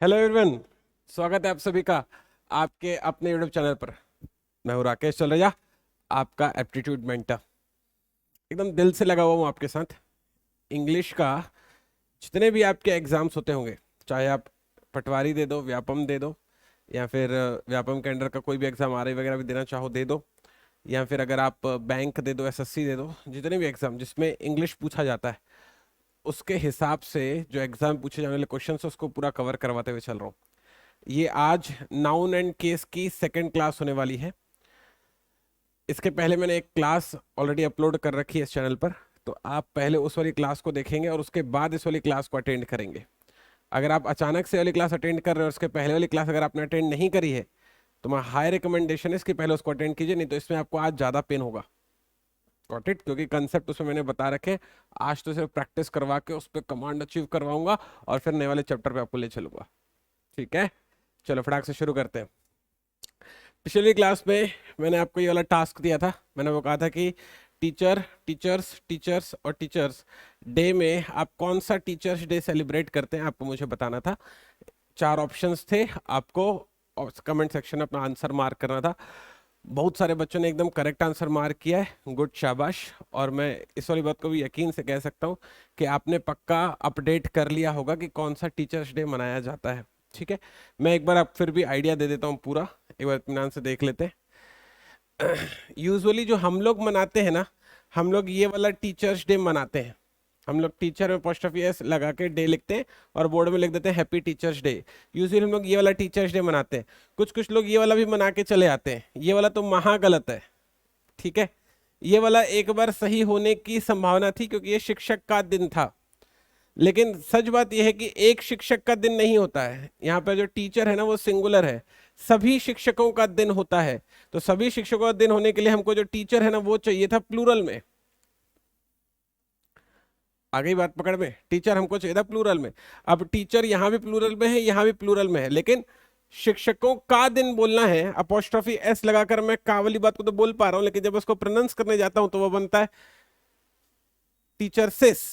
Hello everyone. स्वागत है आप सभी का आपके अपने यूट्यूब चैनल पर। मैं हूँ राकेश चलरजा, आपका एप्टीट्यूड मेंटर। एकदम दिल से लगा हुआ हूँ आपके साथ। इंग्लिश का जितने भी आपके एग्जाम्स होते होंगे, चाहे आप पटवारी दे दो, व्यापम दे दो, या फिर व्यापम के अंडर का कोई भी एग्जाम आर वगैरह भी देना चाहो दे दो, या फिर अगर आप बैंक दे दो, एसएससी दे दो, जितने भी एग्जाम जिसमें इंग्लिश पूछा जाता है उसके हिसाब से जो एग्जाम पूछे जाने वाले क्वेश्चन है उसको पूरा कवर करवाते हुए चल रहा हूँ। ये आज नाउन एंड केस की सेकंड क्लास होने वाली है। इसके पहले मैंने एक क्लास ऑलरेडी अपलोड कर रखी है इस चैनल पर, तो आप पहले उस वाली क्लास को देखेंगे और उसके बाद इस वाली क्लास को अटेंड करेंगे। अगर आप अचानक से वाली क्लास अटेंड कर रहे हो और उसके पहले वाली क्लास अगर आपने अटेंड नहीं करी है तो मैं हाई रिकमेंडेशन है इसके पहले उसको अटेंड कीजिए, नहीं तो इसमें आपको आज ज़्यादा पेन होगा। Got it? क्योंकि कंसेप्ट उसमें मैंने बता रखे हैं। आज तो सिर्फ प्रैक्टिस करवा के उस पर कमांड अचीव करवाऊंगा और फिर नए वाले चैप्टर पे आपको ले चलूंगा। ठीक है, चलो फटाक से शुरू करते हैं। पिछली क्लास में मैंने आपको ये वाला टास्क दिया था। मैंने वो कहा था कि टीचर्स और टीचर्स डे में आप कौन सा टीचर्स डे सेलिब्रेट करते हैं आपको मुझे बताना था। 4 ऑप्शंस थे, आपको कमेंट सेक्शन में अपना आंसर मार्क करना था। बहुत सारे बच्चों ने एकदम करेक्ट आंसर मार्क किया है, गुड शाबाश। और मैं इस वाली बात को भी यकीन से कह सकता हूँ कि आपने पक्का अपडेट कर लिया होगा कि कौन सा टीचर्स डे मनाया जाता है। ठीक है, मैं एक बार आप फिर भी आइडिया दे देता हूँ पूरा, एक बार इत्मीनान से देख लेते हैं। यूजुअली जो हम लोग मनाते हैं ना, हम लोग ये वाला टीचर्स डे मनाते हैं। हम लोग टीचर में अपोस्ट्रोफी एस लगा के डे लिखते हैं और बोर्ड में लिख देते हैं हैप्पी टीचर्स डे। यूजुअली हम लोग ये वाला टीचर्स डे मनाते हैं। कुछ कुछ लोग ये वाला भी मना के चले आते हैं, ये वाला तो महा गलत है। ठीक है, ये वाला एक बार सही होने की संभावना थी क्योंकि ये शिक्षक का दिन था, लेकिन सच बात यह है कि एक शिक्षक का दिन नहीं होता है। यहाँ पर जो टीचर है ना वो सिंगुलर है, सभी शिक्षकों का दिन होता है। तो सभी शिक्षकों का दिन होने के लिए हमको जो टीचर है ना वो चाहिए था प्लूरल में। आ गई बात पकड़ में? टीचर हमको चाहिए था प्लूरल में। अब टीचर यहाँ भी प्लूरल में है, यहाँ भी प्लूरल में है, लेकिन शिक्षकों का दिन बोलना है। अपोस्ट्रोफी एस लगाकर मैं का वाली बात को तो बोल पा रहा हूं, लेकिन जब उसको प्रोनाउंस करने जाता हूं तो वो बनता है टीचर सिस।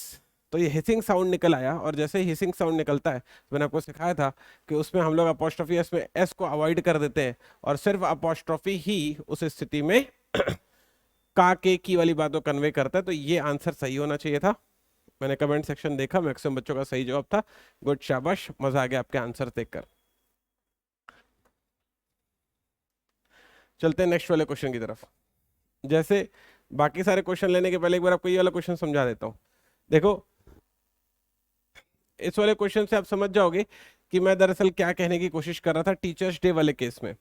तो ये हिसिंग साउंड निकल आया, और जैसे ही हिसिंग साउंड निकलता है तो मैंने आपको सिखाया था कि उसमें हम लोग अपोस्ट्रोफी एस में एस को अवॉइड कर देते हैं और सिर्फ अपोस्ट्रोफी ही उस स्थिति में का के की वाली बात को कन्वे करता है। तो ये आंसर सही होना चाहिए था। मैंने कमेंट सेक्शन देखा, मैक्सिमम बच्चों का सही जवाब था। गुड शाबाश, मजा आ गया आपके आंसर देखकर। चलते हैं नेक्स्ट वाले क्वेश्चन की तरफ। जैसे बाकी सारे क्वेश्चन लेने के पहले एक बार आपको ये वाला क्वेश्चन समझा देता हूं। देखो, इस वाले क्वेश्चन से आप समझ जाओगे कि मैं दरअसल क्या कहने की कोशिश कर रहा था टीचर्स डे वाले केस में।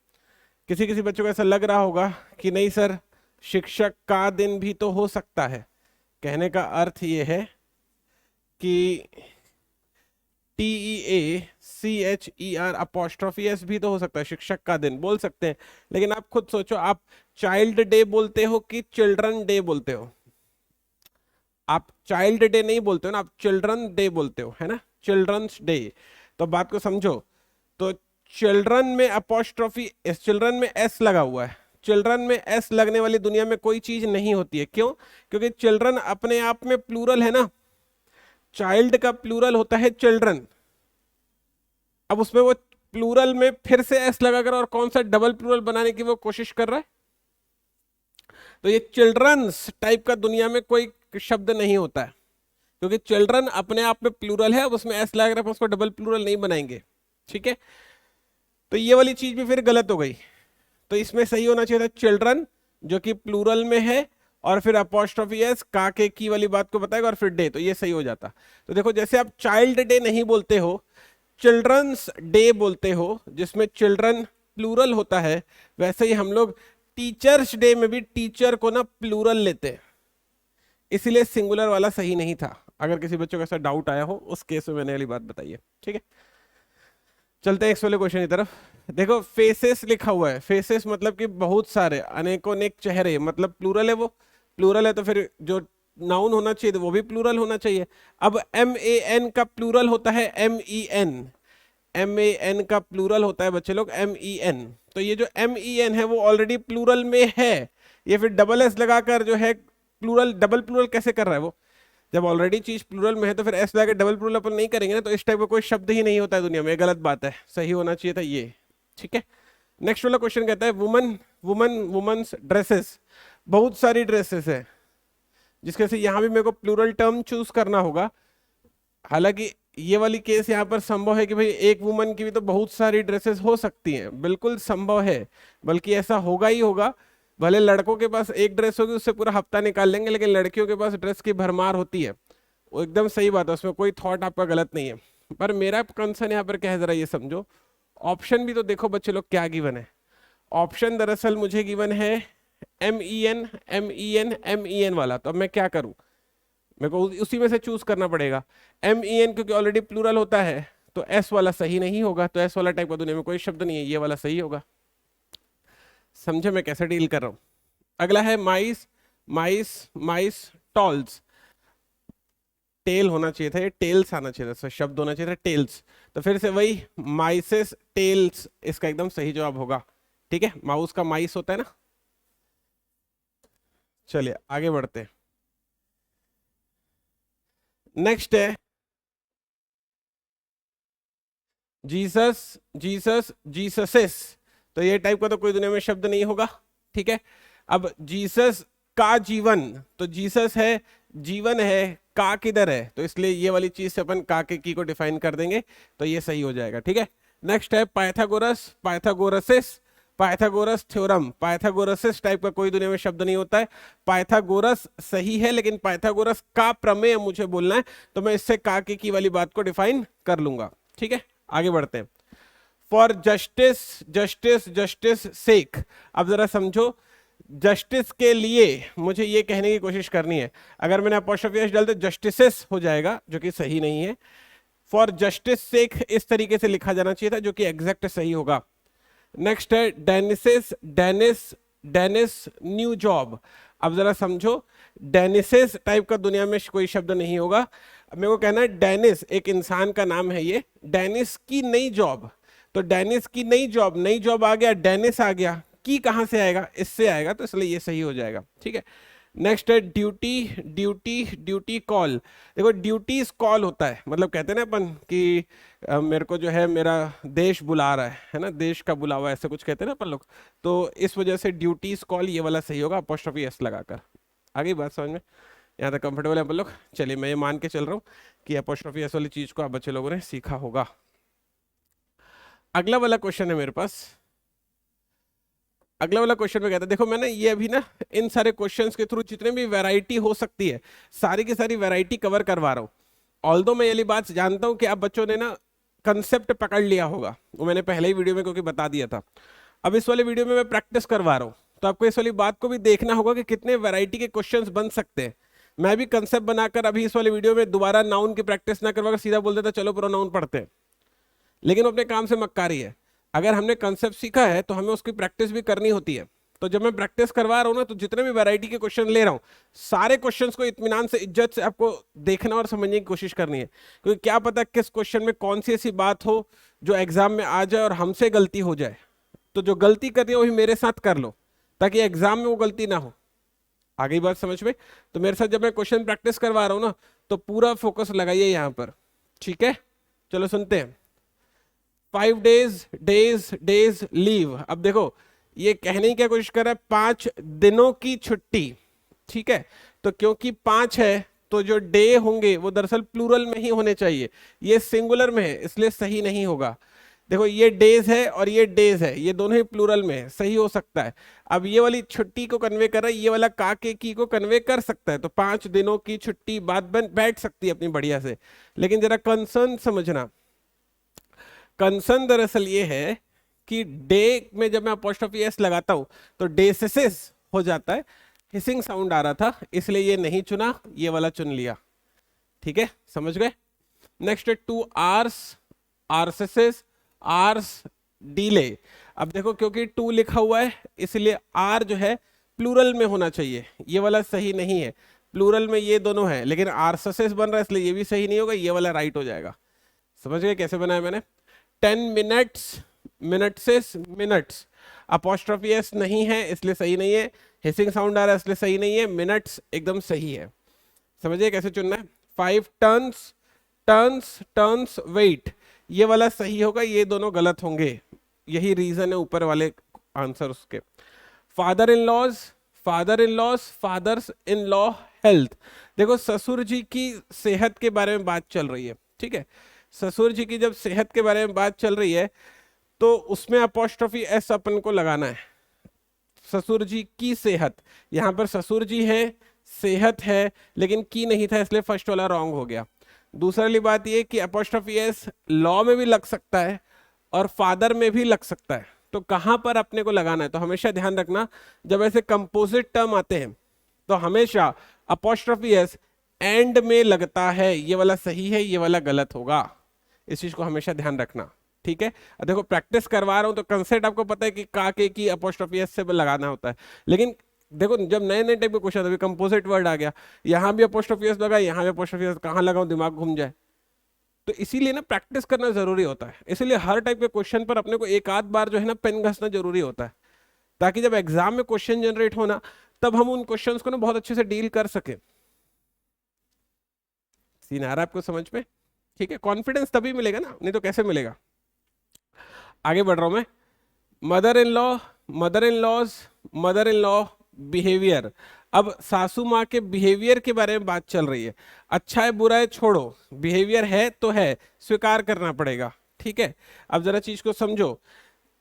किसी किसी बच्चों को ऐसा लग रहा होगा कि नहीं सर, शिक्षक का दिन भी तो हो सकता है। कहने का अर्थ ये है कि TEACHER अपोस्ट्रोफी एस भी तो हो सकता है, शिक्षक का दिन बोल सकते हैं। लेकिन आप खुद सोचो, आप चाइल्ड डे बोलते हो कि चिल्ड्रन डे बोलते हो? आप चाइल्ड डे नहीं बोलते हो ना, आप चिल्ड्रन डे बोलते हो, है ना, चिल्ड्रंस डे। तो बात को समझो, तो चिल्ड्रन में अपोस्ट्रोफी एस, चिल्ड्रन में एस लगा हुआ है। चिल्ड्रन में एस लगने वाली दुनिया में कोई चीज नहीं होती है। क्यों? क्योंकि चिल्ड्रन अपने आप में प्लूरल है ना। चाइल्ड का प्लूरल होता है चिल्ड्रन। अब उसमें वो प्लूरल में फिर से एस लगाकर और कौन सा डबल प्लूरल बनाने की वो कोशिश कर रहा है। तो ये चिल्ड्रंस टाइप का दुनिया में कोई शब्द नहीं होता है, क्योंकि चिल्ड्रन अपने आप में प्लूरल है। अब उसमें एस लगा कर उसको डबल प्लूरल नहीं बनाएंगे। ठीक है, तो ये वाली चीज भी फिर गलत हो गई। तो इसमें सही होना चाहिए था चिल्ड्रन, जो कि प्लूरल में है, और फिर अपोस्ट्रोफी एस का के की वाली बात को बताएगा, और फिर डे, तो ये सही हो जाता। तो देखो, जैसे आप चाइल्ड डे नहीं बोलते हो, चिल्ड्रंस डे बोलते हो जिसमें चिल्ड्रन प्लूरल होता है, वैसे ही हम लोग टीचर्स डे में भी टीचर को ना प्लूरल लेते हैं, इसीलिए सिंगुलर वाला सही नहीं था। अगर किसी बच्चों को ऐसा डाउट आया हो उस केस में मैंने वाली बात बताई है। ठीक है, चलते हैं इस वाले क्वेश्चन की तरफ। देखो, फेसेस लिखा हुआ है। फेसेस मतलब कि बहुत सारे, अनेकों अनेक चेहरे, मतलब प्लूरल है। वो प्लूरल है तो फिर जो नाउन होना चाहिए तो वो भी प्लूरल होना चाहिए। अब MAN का प्लूरल होता है MEN। MAN का प्लूरल होता है बच्चे लोग MEN। तो ये जो MEN है वो ऑलरेडी प्लूरल में है। ये फिर डबल एस लगाकर जो है प्लूरल, डबल प्लूरल कैसे कर रहा है वो? जब ऑलरेडी चीज प्लूरल में है तो फिर एस लगा के डबल प्लूरल अपन नहीं करेंगे ना, तो इस टाइप का कोई शब्द ही नहीं होता है दुनिया में, गलत बात है, सही होना चाहिए था ये। ठीक है, नेक्स्ट वाला क्वेश्चन कहता है वुमन वुमन वुमेन्स ड्रेसेस, बहुत सारी ड्रेसेस है, जिसके से यहां भी मेरे को प्लूरल टर्म चूज करना होगा। हालांकि ये वाली केस यहाँ पर संभव है कि भाई एक वुमन की भी तो बहुत सारी ड्रेसेस हो सकती हैं, बिल्कुल संभव है, बल्कि ऐसा होगा ही होगा। भले लड़कों के पास एक ड्रेस होगी उससे पूरा हफ्ता निकाल लेंगे, लेकिन लड़कियों के पास ड्रेस की भरमार होती है, वो एकदम सही बात है, उसमें कोई थॉट आपका गलत नहीं है। पर मेरा कंसर्न यहाँ पर क्या है, जरा ये समझो, ऑप्शन भी तो देखो बच्चे लोग क्या गिवन है। ऑप्शन दरअसल मुझे गिवन है MEN MEN MEN वाला, तो अब मैं क्या करूं, मेरे को उसी में से चूज करना पड़ेगा। MEN क्योंकि ऑलरेडी प्लूरल होता है, तो S वाला सही नहीं होगा, तो S वाला टाइप का दुनिया में कोई शब्द नहीं है, ये वाला सही होगा। समझे मैं कैसे डील कर रहा हूं। अगला है माइस माइस माइस टॉल्स, टेल होना चाहिए था, ये टेल्स आना चाहिए था, शब्द होना चाहिए था टेल्स, तो फिर से वही माइसेस टेल्स इसका एकदम सही जवाब होगा। ठीक है, माउस का माइस होता है ना। चलिए आगे बढ़ते हैं। नेक्स्ट है जीसस जीसस जीससेस, तो ये टाइप का तो कोई दुनिया में शब्द नहीं होगा। ठीक है, अब जीसस का जीवन, तो जीसस है, जीवन है, का किधर है, तो इसलिए ये वाली चीज से अपन का के की को डिफाइन कर देंगे, तो ये सही हो जाएगा। ठीक है, नेक्स्ट है पाइथागोरस पाइथागोरसिस पाइथागोरस थ्योरम, पाइथागोरसिस टाइप का कोई दुनिया में शब्द नहीं होता है। पाइथागोरस सही है, लेकिन पाइथागोरस का प्रमेय मुझे बोलना है, तो मैं इससे का के की वाली बात को डिफाइन कर लूंगा। ठीक है, आगे बढ़ते हैं। फॉर जस्टिस जस्टिस जस्टिस सेक, अब जरा समझो, जस्टिस के लिए मुझे ये कहने की कोशिश करनी है, अगर मैंने अपॉस्ट्रोफी एस डाल तो जस्टिसेस हो जाएगा, जो कि सही नहीं है। फॉर जस्टिस सेक इस तरीके से लिखा जाना चाहिए था, जो कि एग्जैक्ट सही होगा। नेक्स्ट है डेनिसिस डेनिस डेनिस न्यू जॉब, अब जरा समझो, डेनिसिस टाइप का दुनिया में कोई शब्द नहीं होगा। मेरे को कहना है डेनिस एक इंसान का नाम है, ये डेनिस की नई जॉब, तो डेनिस की नई जॉब आ गया, डेनिस आ गया, की कहां से आएगा, इससे आएगा, तो इसलिए ये सही हो जाएगा। ठीक है, नेक्स्ट है ड्यूटी ड्यूटी ड्यूटी कॉल, देखो ड्यूटीज कॉल होता है, मतलब कहते हैं ना अपन कि मेरे को जो है मेरा देश बुला रहा है ना, देश का बुलावा, ऐसे कुछ कहते हैं ना अपन लोग, तो इस वजह से ड्यूटीज कॉल ये वाला सही होगा, अपॉस्ट्रोफी एस लगाकर। आगे बात समझ में, यहाँ तक कंफर्टेबल है अपन लोग। चलिए मैं ये मान के चल रहा हूँ कि अपॉस्ट्रोफी एस वाली चीज को आप बच्चे लोगों ने सीखा होगा। अगला वाला क्वेश्चन है मेरे पास, अगला वाला क्वेश्चन में कहता है, देखो मैंने ये अभी ना इन सारे क्वेश्चंस के थ्रू जितने भी वैरायटी हो सकती है सारी की सारी वैरायटी कवर करवा रहा हूँ। ऑल्दो मैं ये बात जानता हूँ कि आप बच्चों ने ना कंसेप्ट पकड़ लिया होगा, वो मैंने पहले ही वीडियो में क्योंकि बता दिया था। अब इस वाले वीडियो में मैं प्रैक्टिस करवा रहा हूँ, तो आपको इस वाली बात को भी देखना होगा कि कितने वैरायटी के क्वेश्चन बन सकते हैं। मैं भी कंसेप्ट बनाकर अभी इस वाले वीडियो में दोबारा नाउन की प्रैक्टिस ना करवाकर सीधा बोल देता चलो प्रोनाउन पढ़ते हैं, लेकिन वो अपने काम से मक्कारी है। अगर हमने कंसेप्ट सीखा है तो हमें उसकी प्रैक्टिस भी करनी होती है। तो जब मैं प्रैक्टिस करवा रहा हूँ ना, तो जितने भी वैरायटी के क्वेश्चन ले रहा हूँ, सारे क्वेश्चंस को इत्मीनान से इज्जत से आपको देखना और समझने की कोशिश करनी है, क्योंकि क्या पता किस क्वेश्चन में कौन सी ऐसी बात हो जो एग्जाम में आ जाए और हमसे गलती हो जाए। तो जो गलती करनी है वही मेरे साथ कर लो, ताकि एग्जाम में वो गलती ना हो। आगे बात समझ में, तो मेरे साथ जब मैं क्वेश्चन प्रैक्टिस करवा रहा हूँ ना, तो पूरा फोकस लगाइए यहाँ पर। ठीक है, चलो सुनते हैं। 5 डेज डेज डेज लीव, अब देखो ये कहने की क्या कोशिश कर रहा है, 5 दिनों की छुट्टी। ठीक है, तो क्योंकि 5 है तो जो डे होंगे वो दरअसल प्लूरल में ही होने चाहिए, ये सिंगुलर में है इसलिए सही नहीं होगा। देखो ये डेज है और ये डेज है, ये दोनों ही प्लूरल में है, सही हो सकता है। अब ये वाली छुट्टी को कन्वे कर रहा है, ये वाला का के की को कन्वे कर सकता है, तो 5 दिनों की छुट्टी बात बैठ सकती है अपनी बढ़िया से। लेकिन जरा कंसर्न समझना, कंसर्न दरअसल ये है कि डे में जब मैं अपॉस्ट्रोफी एस लगाता हूं तो डेसेस हो जाता है, हिसिंग साउंड आ रहा था इसलिए ये नहीं चुना, ये वाला चुन लिया। ठीक है, समझ गए। नेक्स्ट 2 आवर्स आरसेसेस आर्स डीले, अब देखो क्योंकि 2 लिखा हुआ है इसलिए आर जो है प्लूरल में होना चाहिए, ये वाला सही नहीं है। प्लूरल में ये दोनों है लेकिन आरसेसेस बन रहा है इसलिए ये भी सही नहीं होगा, ये वाला राइट हो जाएगा। समझ गए कैसे बनाया मैंने। 10 minutes minutes minutes, apostrophe S नहीं है इसलिए सही नहीं है, हिसिंग साउंड आ रहा है इसलिए सही नहीं है, मिनट्स एकदम सही है। समझिए कैसे चुनना है। 5 टन्स, टन्स टन्स वेट, ये वाला सही होगा, ये दोनों गलत होंगे। यही रीजन है ऊपर वाले आंसर उसके। Father in law's, father in law's, fathers in law health. देखो ससुर जी की सेहत के बारे में बात चल रही है, ठीक है। ससुर जी की जब सेहत के बारे में बात चल रही है तो उसमें अपोस्ट्रोफी एस अपन को लगाना है। ससुर जी की सेहत, यहां पर ससुर जी है, सेहत है, लेकिन की नहीं था, इसलिए फर्स्ट वाला रॉन्ग हो गया। दूसरा वाली बात ये कि अपोस्ट्रोफी एस लॉ में भी लग सकता है और फादर में भी लग सकता है, तो कहां पर अपने को लगाना है। तो हमेशा ध्यान रखना, जब ऐसे कंपोजिट टर्म आते हैं तो हमेशा अपोस्ट्रोफी एस एंड में लगता है। ये वाला सही है, ये वाला गलत होगा, इस चीज को हमेशा ध्यान रखना, ठीक है। देखो प्रैक्टिस करवा रहा हूं तो कंसेप्ट आपको पता है कि का के की अपोस्ट्रोफी एस से लगाना होता है, लेकिन देखो जब नए नए टाइप के क्वेश्चन, अभी कंपोजिट वर्ड आ गया, यहां भी अपोस्ट्रोफी एस लगा, यहां भी अपोस्ट्रोफी एस, कहां लगाऊं दिमाग घूम जाए। तो इसीलिए ना प्रैक्टिस करना जरूरी होता है, इसीलिए हर टाइप के क्वेश्चन पर अपने को एक आध बार जो है ना पेन घसना जरूरी होता है, ताकि जब एग्जाम में क्वेश्चन जनरेट होना तब हम उन क्वेश्चंस को ना बहुत अच्छे से डील कर सके। सीन आ रहा है आपको समझ में, ठीक है। कॉन्फिडेंस तभी मिलेगा ना, नहीं तो कैसे मिलेगा। आगे बढ़ रहा हूं मैं। Mother in law, mother in law's, mother in law behaviour. अब सासू माँ के बिहेवियर के बारे में बात चल रही है। अच्छा है बुरा है छोड़ो, बिहेवियर है तो है, स्वीकार करना पड़ेगा, ठीक है। अब जरा चीज को समझो,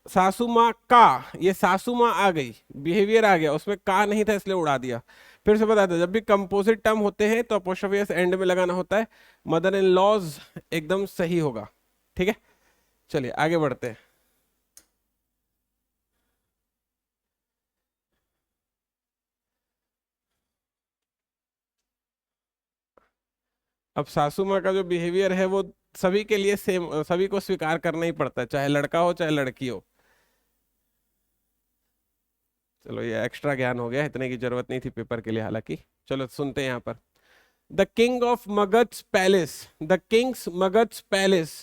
सासू माँ का, ये सासू माँ आ गई, बिहेवियर आ गया, उसमें का नहीं था इसलिए उड़ा दिया। फिर से बता दो, जब भी कंपोजिट टर्म होते हैं तो अपोस्ट्रोफी एस एंड में लगाना होता है। मदर इन लॉज एकदम सही होगा, ठीक है। चलिए आगे बढ़ते हैं। अब सासू माँ का जो बिहेवियर है वो सभी के लिए सेम, सभी को स्वीकार करना ही पड़ता है, चाहे लड़का हो चाहे लड़की हो। चलो ये एक्स्ट्रा ज्ञान हो गया, इतने की जरूरत नहीं थी पेपर के लिए हालांकि। चलो सुनते हैं यहाँ पर। The king of Magadh palace, the Kings Magadh palace,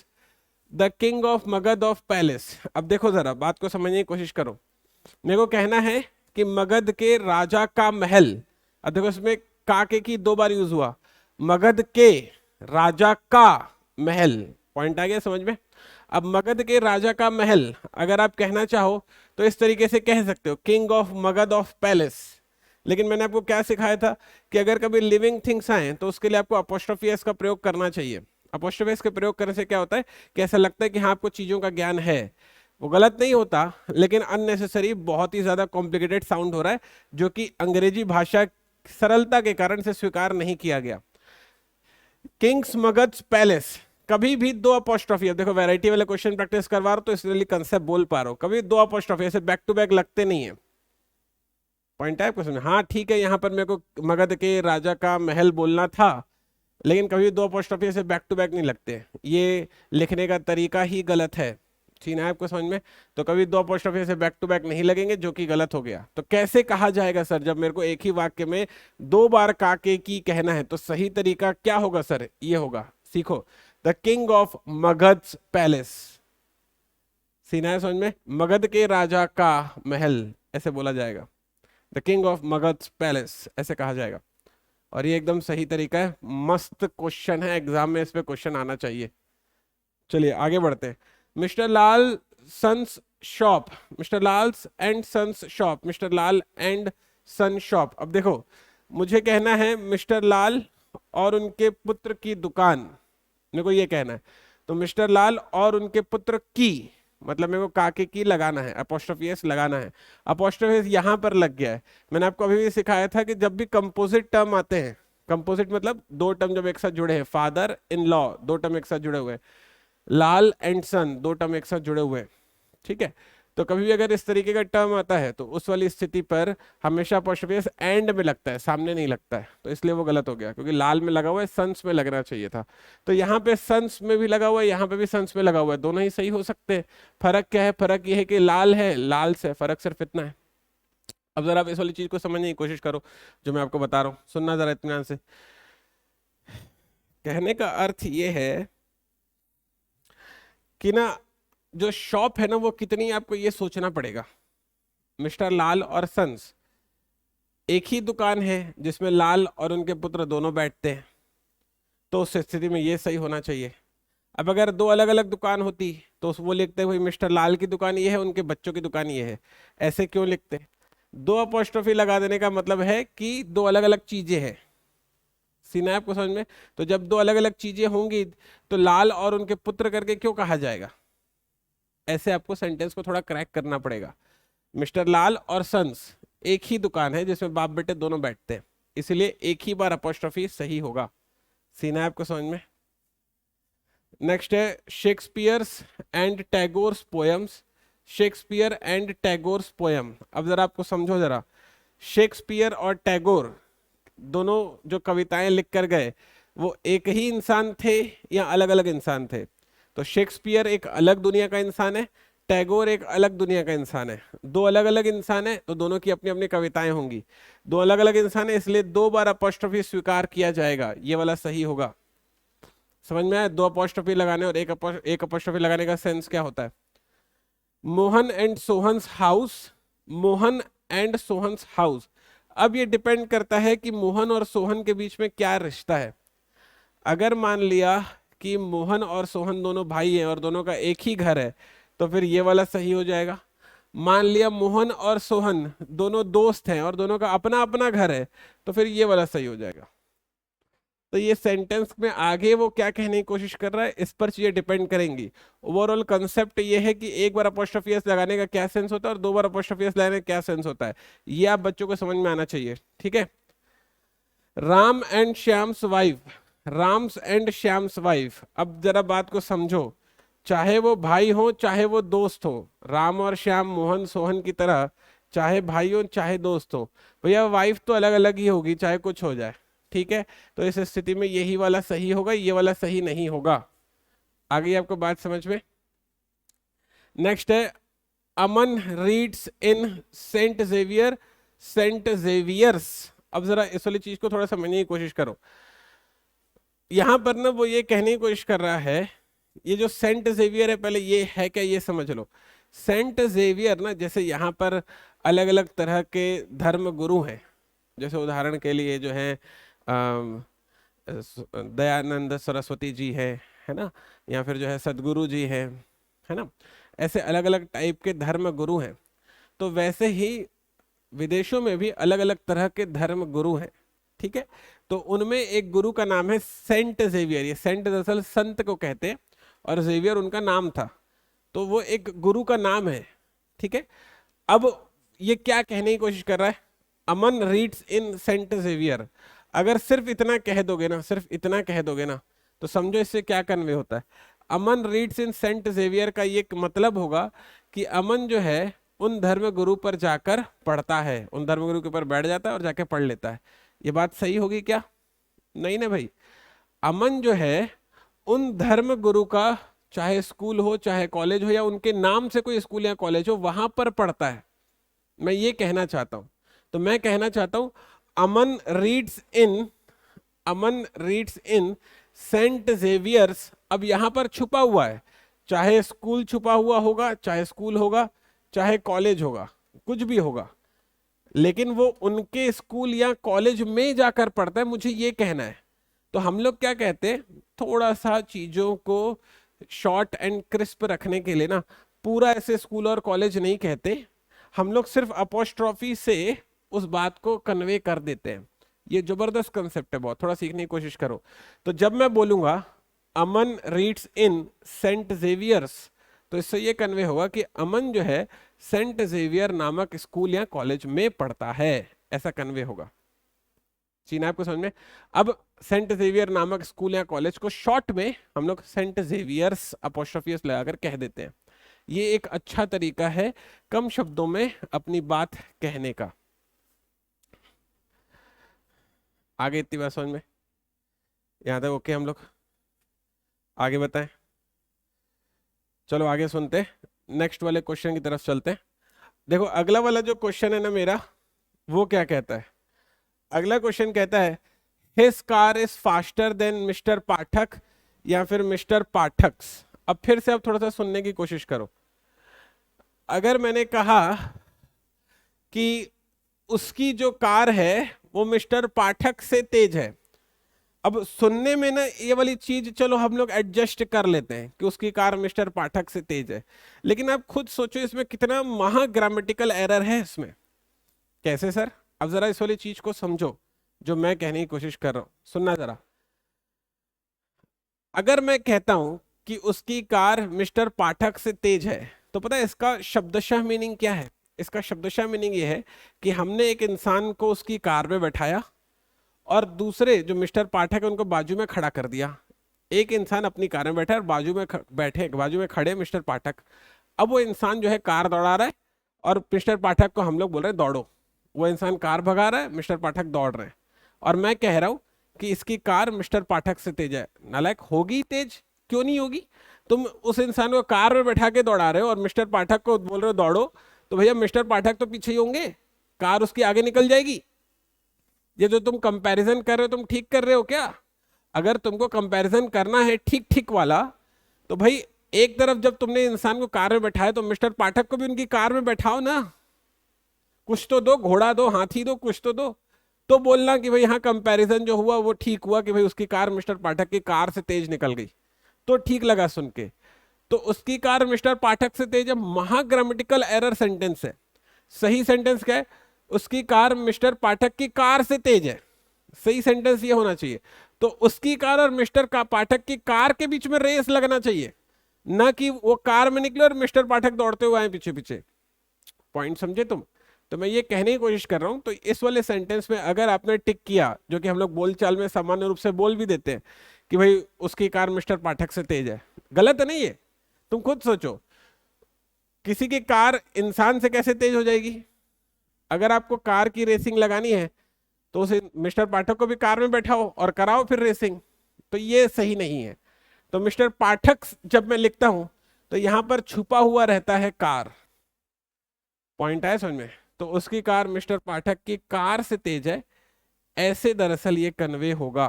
the king of Magadh of palace. अब देखो जरा बात को समझने की कोशिश करो। मेरे को कहना है कि मगध के राजा का महल। अब देखो इसमें का के की 2 बार यूज हुआ, मगध के राजा का महल, पॉइंट आ गया समझ में। अब मगध के राजा का महल अगर आप कहना चाहो तो इस तरीके से कह सकते हो, king of Magadh of palace. लेकिन मैंने आपको क्या सिखाया था कि अगर कभी लिविंग थिंग्स आए तो उसके लिए आपको अपोस्ट्रोफी एस का प्रयोग करना चाहिए। अपोस्ट्रोफी एस के प्रयोग करने से क्या होता है कि ऐसा लगता है कि हाँ आपको चीजों का ज्ञान है। वो गलत नहीं होता, लेकिन अननेसेसरी बहुत ही ज्यादा कॉम्प्लिकेटेड साउंड हो रहा है, जो कि अंग्रेजी भाषा सरलता के कारण से स्वीकार नहीं किया गया। किंग्स मगध पैलेस, कभी भी 2 अपोस्ट्रोफी, अब देखो वैरायटी वाले क्वेश्चन प्रैक्टिस करवा रहा हूं तो इसलिए कंसेप्ट बोल पा रहा हूं, कभी 2 अपोस्ट्रोफी ऐसे बैक टू बैक लगते नहीं है। पॉइंट है क्वेश्चन, हाँ ठीक है, यहाँ पर मेरे को मगध के राजा का महल बोलना था, लेकिन कभी 2 अपोस्ट्रोफी ऐसे बैक टू बैक नहीं लगते, ये लिखने का तरीका ही गलत है। ठीक है आपको समझ में। तो कभी 2 अपोस्ट्रोफी ऐसे बैक टू बैक नहीं लगेंगे, जो कि गलत हो गया। तो कैसे कहा जाएगा सर, जब मेरे को एक ही वाक्य में 2 बार काके की कहना है, तो सही तरीका क्या होगा सर, ये होगा, सीखो। The king of Magadh palace, सीना है समझ में, मगध के राजा का महल ऐसे बोला जाएगा, the king of Magadh palace ऐसे कहा जाएगा। और ये एकदम सही तरीका है, मस्त क्वेश्चन है, एग्जाम में इस पे क्वेश्चन आना चाहिए। चलिए आगे बढ़ते हैं। Mr Lal sons shop, Mr Lal's and sons shop, Mr Lal and son shop. अब देखो मुझे कहना है मिस्टर लाल और उनके पुत्र की दुकान, मेरे को ये कहना है। तो मिस्टर लाल और उनके पुत्र की, मतलब मेरे को काके की लगाना है, अपोस्ट्रोफी एस लगाना है। अपोस्ट्रोफी एस यहाँ पर लग गया है। मैंने आपको अभी भी सिखाया था कि जब भी कंपोजिट टर्म आते हैं, कंपोजिट मतलब 2 टर्म जब एक साथ जुड़े हैं, फादर इन लॉ 2 टर्म एक साथ जुड़े हुए हैं, लाल एंड सन 2 टर्म एक साथ जुड़े हुए हैं, ठीक है। तो कभी भी अगर इस तरीके का टर्म आता है तो उस वाली स्थिति पर हमेशा अपोस्ट्रोफी एस एंड में लगता है, सामने नहीं लगता है, तो इसलिए वो गलत हो गया, क्योंकि लाल में लगा हुआ है, सन्स में लगना चाहिए था। तो यहाँ पे सन्स में भी लगा हुआ है, यहाँ पे भी सन्स में लगा हुआ है, दोनों ही सही हो सकते हैं। फर्क क्या है, फर्क ये है कि लाल है, लाल से, फर्क सिर्फ इतना है। अब जरा आप इस वाली चीज को समझने की कोशिश करो जो मैं आपको बता रहा हूँ, सुनना जरा इत्मीनान से। कहने का अर्थ ये है कि ना जो शॉप है ना वो कितनी, आपको ये सोचना पड़ेगा। मिस्टर लाल और सन्स, एक ही दुकान है जिसमें लाल और उनके पुत्र दोनों बैठते हैं, तो उस स्थिति में ये सही होना चाहिए। अब अगर दो अलग अलग दुकान होती तो वो लिखते भाई मिस्टर लाल की दुकान ये है, उनके बच्चों की दुकान ये है। ऐसे क्यों लिखते? दो अपोस्ट्रोफी लगा देने का मतलब है कि दो अलग अलग चीजें हैं। सीना है आपको समझ में? तो जब दो अलग अलग चीजें होंगी तो लाल और उनके पुत्र करके क्यों कहा जाएगा? ऐसे आपको सेंटेंस को थोड़ा क्रैक करना पड़ेगा। मिस्टर लाल और सन्स एक ही दुकान है जिसमें बाप बेटे दोनों बैठते हैं, इसलिए एक ही बार अपोस्ट्रोफी सही होगा। सीना है आपको समझ में? नेक्स्ट है Shakespeare's and Tagore's poems. Shakespeare and Tagore's poem, अब जरा आपको समझो जरा। शेक्सपियर और टैगोर दोनों जो कविताएं लिख कर गए वो एक ही इंसान थे या अलग अलग इंसान थे? तो शेक्सपियर एक अलग दुनिया का इंसान है, टैगोर एक अलग दुनिया का इंसान है। दो अलग अलग इंसान है तो दोनों की अपनी अपनी कविताएं होंगी। दो अलग अलग इंसान है इसलिए दो बार अपॉस्ट्रोफी स्वीकार किया जाएगा, ये वाला सही होगा। समझ में आया? दो अपॉस्ट्रोफी लगाने और एक अपॉस्ट्रोफी लगाने का सेंस क्या होता है? Mohan and Sohan's house, Mohan and Sohan's house. अब ये डिपेंड करता है कि मोहन और सोहन के बीच में क्या रिश्ता है। अगर मान लिया कि मोहन और सोहन दोनों भाई हैं और दोनों का एक ही घर है तो फिर ये वाला सही हो जाएगा। मान लिया मोहन और सोहन दोनों दोस्त हैं और दोनों का अपना अपना घर है तो फिर ये वाला सही हो जाएगा। तो ये सेंटेंस में आगे वो क्या कहने की कोशिश कर रहा है इस पर चीजें डिपेंड करेंगी। ओवरऑल कंसेप्ट ये है कि एक बार अपोस्ट्रोफी एस लगाने का क्या सेंस होता है और दो बार अपोस्ट्रोफी एस लगाने का क्या सेंस होता है, ये आप बच्चों को समझ में आना चाहिए। ठीक है। Ram and Shyam's wife, Ram's and Shyam's wife. अब जरा बात को समझो, चाहे वो भाई हो चाहे वो दोस्त हो, राम और श्याम मोहन सोहन की तरह चाहे भाई हो चाहे दोस्त हो, भैया वाइफ तो अलग अलग ही होगी चाहे कुछ हो जाए। ठीक है, तो इस स्थिति में यही वाला सही होगा, ये वाला सही नहीं होगा। आ गई आपको बात समझ में? नेक्स्ट है Aman reads in Saint Xavier, Saint Xavier's. अब जरा इस वाली चीज को थोड़ा समझने की कोशिश करो। यहां पर ना वो ये कहने की कोशिश कर रहा है, ये जो सेंट जेवियर है पहले ये है क्या ये समझ लो। सेंट जेवियर ना, जैसे यहाँ पर अलग अलग तरह के धर्म गुरु हैं, जैसे उदाहरण के लिए जो है दयानंद सरस्वती जी है ना, या फिर जो है सदगुरु जी है ना, ऐसे अलग अलग टाइप के धर्म गुरु हैं। तो वैसे ही विदेशों में भी अलग अलग तरह के धर्म गुरु हैं। ठीक है, तो उनमें एक गुरु का नाम है सेंट जेवियर। ये सेंट दरअसल संत को कहते हैं और जेवियर उनका नाम था, तो वो एक गुरु का नाम है। ठीक है, अब ये क्या कहने की कोशिश कर रहा है, Aman reads in Saint Xavier. अगर सिर्फ इतना कह दोगे ना, सिर्फ इतना कह दोगे ना, तो समझो इससे क्या कन्वे होता है। Aman reads in Saint Xavier का ये मतलब होगा कि अमन जो है उन धर्म गुरु पर जाकर पढ़ता है, उन धर्म गुरु के ऊपर बैठ जाता है और जाके पढ़ लेता है। ये बात सही होगी क्या? नहीं ना भाई। अमन जो है उन धर्म गुरु का चाहे स्कूल हो चाहे कॉलेज हो या उनके नाम से कोई स्कूल या कॉलेज हो वहां पर पढ़ता है, मैं ये कहना चाहता हूं। तो मैं कहना चाहता हूं Aman reads in, Aman reads in Saint Xavier's. अब यहां पर छुपा हुआ है, चाहे स्कूल छुपा हुआ होगा, चाहे स्कूल होगा, चाहे कॉलेज होगा, कुछ भी होगा, लेकिन वो उनके स्कूल या कॉलेज में जाकर पढ़ता है, मुझे ये कहना है। तो हम लोग क्या कहते हैं, थोड़ा सा चीजों को शॉर्ट एंड क्रिस्प रखने के लिए ना पूरा ऐसे स्कूल और कॉलेज नहीं कहते, हम लोग सिर्फ अपोस्ट्रोफी से उस बात को कन्वे कर देते हैं। ये जबरदस्त कंसेप्ट है बहुत, थोड़ा सीखने की कोशिश करो। तो जब मैं बोलूंगा अमन रीड्स इन सेंट जेवियर्स, तो इससे ये कन्वे होगा कि अमन जो है सेंट जेवियर नामक स्कूल या कॉलेज में पढ़ता है, ऐसा कन्वे होगा। चीन आपको समझ में? अब सेंट जेवियर नामक स्कूल या कॉलेज को शॉर्ट में हम लोग सेंट जेवियर्स अपोस्ट्रोफियस लगाकर कह देते हैं। ये एक अच्छा तरीका है कम शब्दों में अपनी बात कहने का। आगे इतनी बात समझ में? यहां तक ओके? हम लोग आगे बताएं, चलो आगे सुनते, नेक्स्ट वाले क्वेश्चन की तरफ चलते हैं। देखो अगला वाला जो क्वेश्चन है ना मेरा, वो क्या कहता है? अगला क्वेश्चन कहता है his car is faster than mister Pathak या फिर मिस्टर पाठक्स। अब फिर से आप थोड़ा सा सुनने की कोशिश करो। अगर मैंने कहा कि उसकी जो कार है वो मिस्टर पाठक से तेज है। अब सुनने में ना ये वाली चीज चलो हम लोग एडजस्ट कर लेते हैं कि उसकी कार मिस्टर पाठक से तेज है, लेकिन आप खुद सोचो इसमें कितना महा ग्रामेटिकल एरर है इसमें। कैसे सर? अब जरा इस वाली चीज को समझो जो मैं कहने की कोशिश कर रहा हूं, सुनना जरा। अगर मैं कहता हूं कि उसकी कार मिस्टर पाठक से तेज है, तो पता है इसका शब्दशः मीनिंग क्या है? इसका शब्दशः मीनिंग ये है कि हमने एक इंसान को उसकी कार में बैठाया और दूसरे जो मिस्टर पाठक है उनको बाजू में खड़ा कर दिया। एक इंसान अपनी कार में बैठा है और बाजू में खड़े मिस्टर पाठक। अब वो इंसान जो है कार दौड़ा रहा है और मिस्टर पाठक को हम लोग बोल रहे हैं दौड़ो। वो इंसान कार भगा रहा है, मिस्टर पाठक दौड़ रहे हैं, और मैं कह रहा हूं कि इसकी कार मिस्टर पाठक से तेज है। नालायक, होगी तेज, क्यों नहीं होगी? तुम उस इंसान को कार में बैठा के दौड़ा रहे हो और मिस्टर पाठक को बोल रहे हो दौड़ो, तो भैया मिस्टर पाठक तो पीछे ही होंगे, कार उसकी आगे निकल जाएगी। ये जो तुम कंपैरिजन कर रहे हो तुम ठीक कर रहे हो क्या? अगर तुमको कंपैरिजन करना है ठीक ठीक वाला, तो भाई एक तरफ जब तुमने इंसान को कार में बैठाया तो मिस्टर पाठक को भी उनकी कार में बैठाओ ना। कुछ तो दो, घोड़ा दो, हाथी दो, कुछ तो दो। तो बोलना कि भाई यहाँ कंपैरिजन जो हुआ वो ठीक हुआ कि भाई उसकी कार मिस्टर पाठक की कार से तेज निकल गई, तो ठीक लगा सुन के। तो उसकी कार मिस्टर पाठक से तेज है, महाग्रामेटिकल एरर सेंटेंस है। सही सेंटेंस क्या है? उसकी कार मिस्टर पाठक की कार से तेज है। सही सेंटेंस ये होना चाहिए। तो उसकी कार और मिस्टर का पाठक की कार के बीच में रेस लगना चाहिए, ना कि वो कार में निकले और मिस्टर पाठक दौड़ते हुए आए पीछे पीछे। पॉइंट समझे तुम? तो मैं ये कहने की कोशिश कर रहा हूं, तो इस वाले सेंटेंस में अगर आपने टिक किया, जो कि हम लोग बोलचाल में सामान्य रूप से बोल भी देते हैं कि भाई उसकी कार मिस्टर पाठक से तेज है, गलत है नहीं ये? तुम खुद सोचो, किसी की कार इंसान से कैसे तेज हो जाएगी? अगर आपको कार की रेसिंग लगानी है तो उसे मिस्टर पाठक को भी कार में बैठाओ और कराओ फिर रेसिंग। तो ये सही नहीं है। तो मिस्टर पाठक जब मैं लिखता हूं तो यहां पर छुपा हुआ रहता है कार। पॉइंट आया समझ में? तो उसकी कार मिस्टर पाठक की कार से तेज है, ऐसे दरअसल ये कन्वे होगा।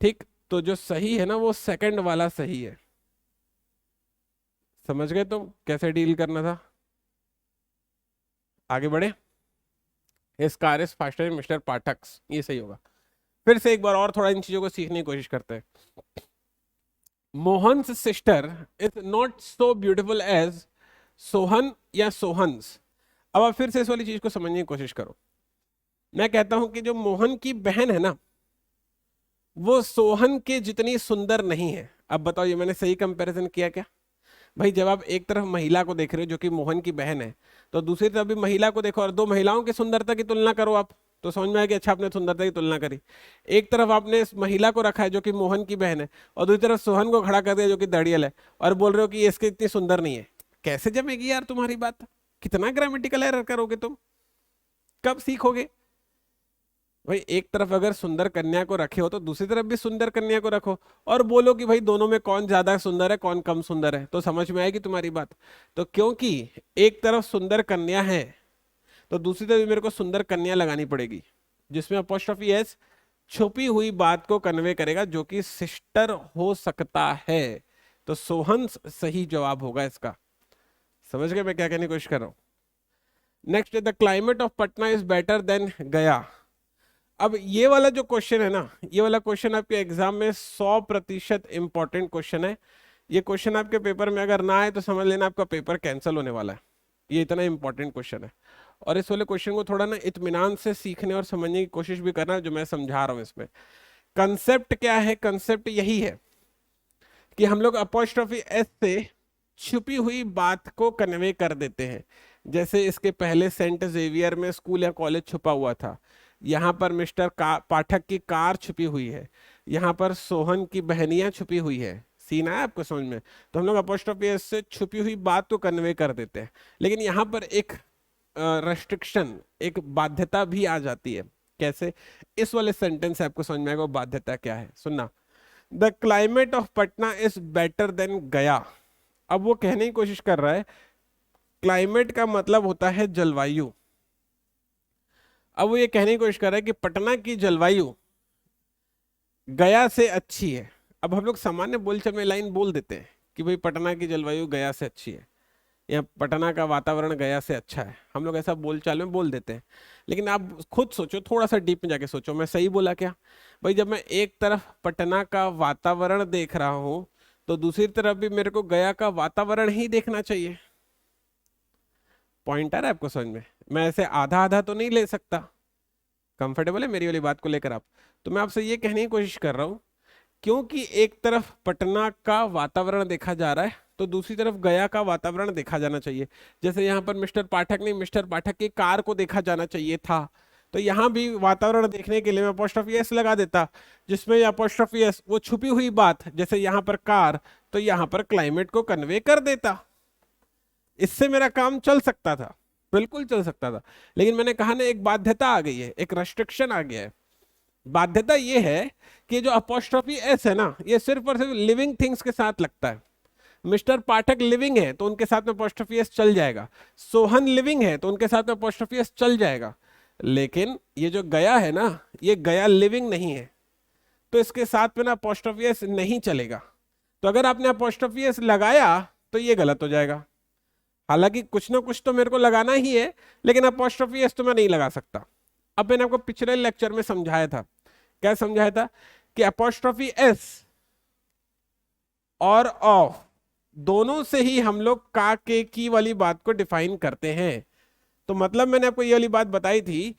ठीक, तो जो सही है ना वो सेकंड वाला सही है। समझ गए तुम कैसे डील करना था? आगे बढ़े। इस कार इज फास्टर मिस्टर पाठक, ये सही होगा। फिर से एक बार और थोड़ा इन चीजों को सीखने की कोशिश करते हैं। Mohan's sister is not so beautiful as Sohan या सोहन्स। अब आप फिर से इस वाली चीज को समझने की कोशिश करो। मैं कहता हूं कि जो मोहन की बहन है ना, वो सोहन के जितनी सुंदर नहीं है। अब बताओ ये मैंने सही कंपैरिजन किया क्या? भाई जब आप एक तरफ महिला को देख रहे हो जो कि मोहन की बहन है, तो दूसरी तरफ भी महिला को देखो और दो महिलाओं की सुंदरता की तुलना करो आप, तो समझ में आया कि अच्छा आपने सुंदरता की तुलना करी। एक तरफ आपने इस महिला को रखा है जो कि मोहन की बहन है, और दूसरी तरफ सोहन को खड़ा कर दिया जो कि दड़ियल है, और बोल रहे हो कि ये इसकी इतनी सुंदर नहीं है। कैसे जमेगी यार तुम्हारी बात? कितना ग्रामेटिकल एरर करोगे तुम? कब सीखोगे? भाई एक तरफ अगर सुंदर कन्या को रखे हो तो दूसरी तरफ भी सुंदर कन्या को रखो, और बोलो कि भाई दोनों में कौन ज्यादा सुंदर है कौन कम सुंदर है, तो समझ में आएगी तुम्हारी बात। तो क्योंकि एक तरफ सुंदर कन्या है तो दूसरी तरफ भी मेरे को सुंदर कन्या लगानी पड़ेगी, जिसमें अपोस्ट्रोफी एस छुपी हुई बात को कन्वे करेगा जो कि सिस्टर हो सकता है। तो सोहन सही जवाब होगा इसका। समझ गए मैं क्या कहने की कोशिश कर रहा हूं? Next, the climate of Patna is better than गया। अब ये वाला जो क्वेश्चन है ना, ये वाला क्वेश्चन आपके एग्जाम में 100% इंपॉर्टेंट क्वेश्चन है। ये क्वेश्चन आपके पेपर में अगर ना आए तो समझ लेना आपका पेपर कैंसिल होने वाला है। ये इतना इंपॉर्टेंट क्वेश्चन है, और इस वाले क्वेश्चन को थोड़ा ना इत्मीनान से सीखने और समझने की कोशिश भी करना जो मैं समझा रहा हूँ इसमें। कंसेप्ट क्या है? कंसेप्ट यही है कि हम लोग अपोस्ट्रोफी एस से छुपी हुई बात को कन्वे कर देते हैं। जैसे इसके पहले सेंट जेवियर में स्कूल या कॉलेज छुपा हुआ था, यहाँ पर मिस्टर पाठक की कार छुपी हुई है, यहाँ पर सोहन की बहनियां छुपी हुई है। सीन आया आपको समझ में? तो हम लोग अपोस्ट्रोफी एस से छुपी हुई बात को कन्वे कर देते हैं, लेकिन यहाँ पर एक रेस्ट्रिक्शन, एक बाध्यता भी आ जाती है। कैसे? इस वाले सेंटेंस से आपको समझ में आएगा वो बाध्यता क्या है, सुनना। The climate of Patna is better than गया। अब वो कहने की कोशिश कर रहा है, क्लाइमेट का मतलब होता है जलवायु। अब वो ये कहने की कोशिश कर रहा है कि पटना की जलवायु गया से अच्छी है। अब हम लोग सामान्य बोलचाल में लाइन बोल देते हैं कि भाई पटना की जलवायु गया से अच्छी है, या पटना का वातावरण गया से अच्छा है, हम लोग ऐसा बोलचाल में बोल देते हैं। लेकिन आप खुद सोचो, थोड़ा सा डीप में जाके सोचो, मैं सही बोला क्या? भाई जब मैं एक तरफ पटना का वातावरण देख रहा हूं, तो दूसरी तरफ भी मेरे को गया का वातावरण ही देखना चाहिए। पॉइंट आ रहा है आपको समझ में? मैं ऐसे आधा आधा तो नहीं ले सकता। कंफर्टेबल है मेरी वाली बात को लेकर आप? तो मैं आपसे ये कहने की कोशिश कर रहा हूँ, क्योंकि एक तरफ पटना का वातावरण देखा जा रहा है, तो दूसरी तरफ गया का वातावरण देखा जाना चाहिए। जैसे यहाँ पर मिस्टर पाठक नहीं, मिस्टर पाठक की कार को देखा जाना चाहिए था, तो यहाँ भी वातावरण देखने के लिए मैं अपोस्ट्रोफी एस लगा देता, जिसमें अपोस्ट्रोफी एस वो छुपी हुई बात, जैसे यहाँ पर कार, तो यहाँ पर क्लाइमेट को कन्वे कर देता। इससे मेरा काम चल सकता था, बिल्कुल चल सकता था। लेकिन मैंने कहा ना, एक बाध्यता आ गई है, एक रेस्ट्रिक्शन आ गया है। बाध्यता ये है कि जो अपोस्ट्रोफी एस है ना, ये सिर्फ और सिर्फ लिविंग थिंग्स के साथ लगता है। मिस्टर पाठक लिविंग है तो उनके साथ में अपोस्ट्रोफी एस चल जाएगा, सोहन लिविंग है तो उनके साथ में अपोस्ट्रोफी एस चल जाएगा। लेकिन ये जो गया है ना, ये गया लिविंग नहीं है, तो इसके साथ में ना अपोस्ट्रोफी एस नहीं चलेगा। तो अगर आपने अपोस्ट्रोफी एस लगाया तो ये गलत हो जाएगा। हालांकि कुछ ना कुछ तो मेरे को लगाना ही है, लेकिन अपोस्ट्रोफी एस तो मैं नहीं लगा सकता। अब मैंने आपको पिछले लेक्चर में समझाया था, क्या समझाया था? कि अपोस्ट्रोफी एस और ऑफ दोनों से ही हम लोग का के की वाली बात को डिफाइन करते हैं। तो मतलब मैंने आपको ये वाली बात बताई थी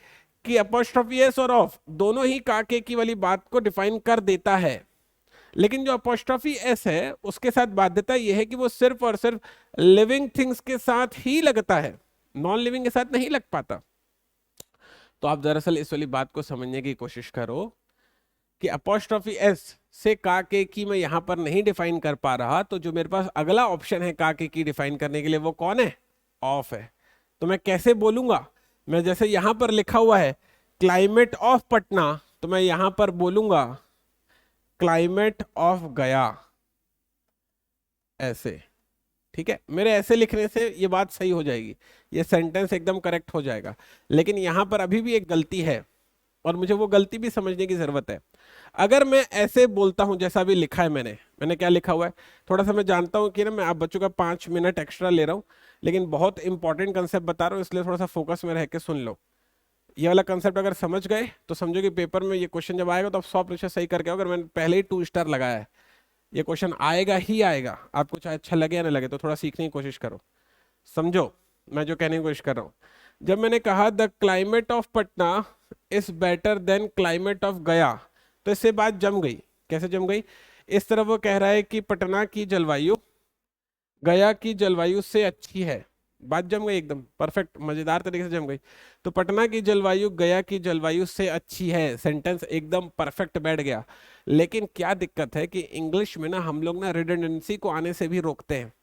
कि अपोस्ट्रोफी एस और ऑफ दोनों ही का के की वाली बात को डिफाइन कर देता है। लेकिन जो अपोस्ट्रोफी एस है उसके साथ बाध्यता यह है कि वो सिर्फ और सिर्फ लिविंग थिंग्स के साथ ही लगता है, नॉन लिविंग के साथ नहीं लग पाता। तो आप दरअसल इस वाली बात को समझने की कोशिश करो कि अपोस्ट्रोफी एस से का के की मैं यहां पर नहीं डिफाइन कर पा रहा, तो जो मेरे पास अगला ऑप्शन है का के की डिफाइन करने के लिए, वो कौन है? ऑफ है। तो मैं कैसे बोलूंगा? मैं जैसे यहां पर लिखा हुआ है क्लाइमेट ऑफ पटना, तो मैं यहां पर बोलूंगा क्लाइमेट ऑफ गया, ऐसे। ठीक है, मेरे ऐसे लिखने से ये बात सही हो जाएगी, ये सेंटेंस एकदम करेक्ट हो जाएगा। लेकिन यहां पर अभी भी एक गलती है, और मुझे वो गलती भी समझने की जरूरत है। अगर मैं ऐसे बोलता हूं जैसा भी लिखा है, मैंने क्या लिखा हुआ है, थोड़ा सा मैं जानता हूं कि ना मैं आप बच्चों का 5 मिनट एक्स्ट्रा ले रहा हूं, लेकिन बहुत इंपॉर्टेंट कंसेप्ट बता रहा हूं, इसलिए थोड़ा सा फोकस में रह के सुन लो। ये वाला कंसेप्ट अगर समझ गए तो समझो कि पेपर में ये क्वेश्चन जब आएगा तो आप 100% सही करके आओ। अगर मैंने पहले ही 2 स्टार लगाया है, ये क्वेश्चन आएगा ही आएगा, आपको चाहे अच्छा लगे या ना लगे, तो थोड़ा सीखने की कोशिश करो। समझो मैं जो कहने की कोशिश कर रहा हूँ। जब मैंने कहा the climate of Patna is better than climate of गया, तो इससे बात जम गई। कैसे जम गई? इस तरह वो कह रहा है कि पटना की जलवायु गया की जलवायु से अच्छी है। बात जम गई, एकदम परफेक्ट मजेदार तरीके से जम गई। तो पटना की जलवायु गया की जलवायु से अच्छी है, सेंटेंस एकदम परफेक्ट बैठ गया। लेकिन क्या दिक्कत है कि इंग्लिश में ना हम लोग ना रिडंडेंसी को आने से भी रोकते हैं।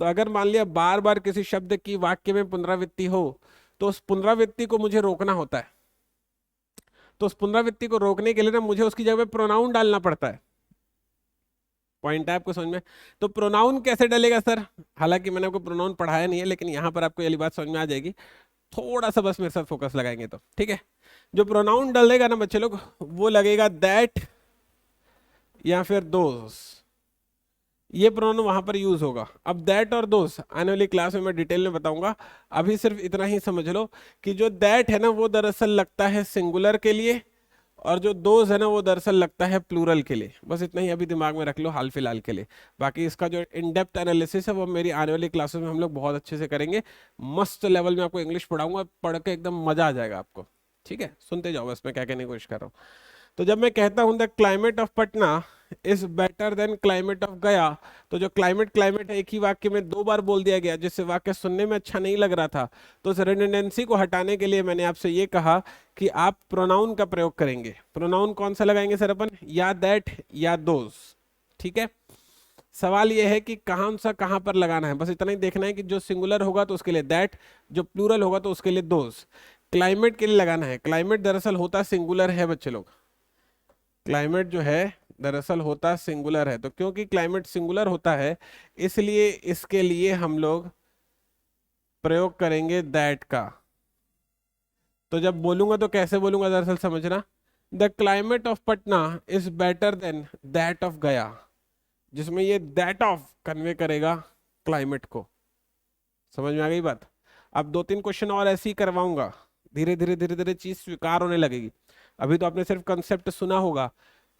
तो अगर मान लिया बार बार किसी शब्द की वाक्य में पुनरावृत्ति हो, तो उस पुनरावृत्ति को मुझे रोकना होता है। तो उस पुनरावृत्ति को रोकने के लिए ना मुझे उसकी जगह पे प्रोनाउन डालना पड़ता है। पॉइंट है आपको समझ में? तो प्रोनाउन कैसे डलेगा सर? हालांकि मैंने आपको प्रोनाउन पढ़ाया नहीं है, लेकिन यहाँ पर आपको ये बात समझ में आ जाएगी। थोड़ा सा बस मेरे साथ फोकस लगाएंगे तो ठीक है। जो प्रोनाउन डलेगा ना बच्चे लोग, वो लगेगा दैट या फिर दोस। ये प्रोनाउन वहां पर यूज होगा। अब दैट और दोस आने वाली क्लास में मैं डिटेल में बताऊंगा। अभी सिर्फ इतना ही समझ लो कि जो दैट है ना, वो दरअसल लगता है सिंगुलर के लिए, और जो दोज है ना, वो दरअसल लगता है प्लूरल के लिए। बस इतना ही अभी दिमाग में रख लो हाल फिलहाल के लिए। बाकी इसका जो इन डेप्थ एनालिसिस है वो मेरी आने वाली क्लासेस में हम लोग बहुत अच्छे से करेंगे। मस्त लेवल में आपको इंग्लिश पढ़ाऊंगा, पढ़ के एकदम मजा आ जाएगा आपको। ठीक है, सुनते जाओ बस मैं क्या कहने की कोशिश कर रहा हूँ। तो जब मैं कहता हूं the climate of Patna is better than climate of गया, तो जो क्लाइमेट क्लाइमेट है एक ही वाक्य में 2 बार बोल दिया गया, जिससे वाक्य सुनने में अच्छा नहीं लग रहा था। तो उस रिडंडेंसी को हटाने के लिए मैंने आपसे ये कहा कि आप प्रोनाउन का प्रयोग करेंगे। प्रोनाउन कौन सा लगाएंगे सर अपन? या दैट या दोस। ठीक है, सवाल यह है कि कौन सा कहां पर लगाना है, बस इतना ही देखना है कि जो सिंगुलर होगा तो उसके लिए दैट, जो प्लूरल होगा तो उसके लिए दोस। क्लाइमेट के लिए लगाना है। क्लाइमेट दरअसल होता सिंगुलर है बच्चे लोग, क्लाइमेट जो है दरअसल होता सिंगुलर है। तो क्योंकि क्लाइमेट सिंगुलर होता है, इसलिए इसके लिए हम लोग प्रयोग करेंगे दैट का। तो जब बोलूंगा तो कैसे बोलूंगा दरअसल समझना, the climate of Patna is better than that of गया, जिसमें ये दैट ऑफ कन्वे करेगा क्लाइमेट को। समझ में आ गई बात? अब दो तीन क्वेश्चन और ऐसे ही करवाऊंगा, धीरे धीरे धीरे धीरे चीज स्वीकार होने लगेगी। अभी तो आपने सिर्फ कंसेप्ट सुना होगा,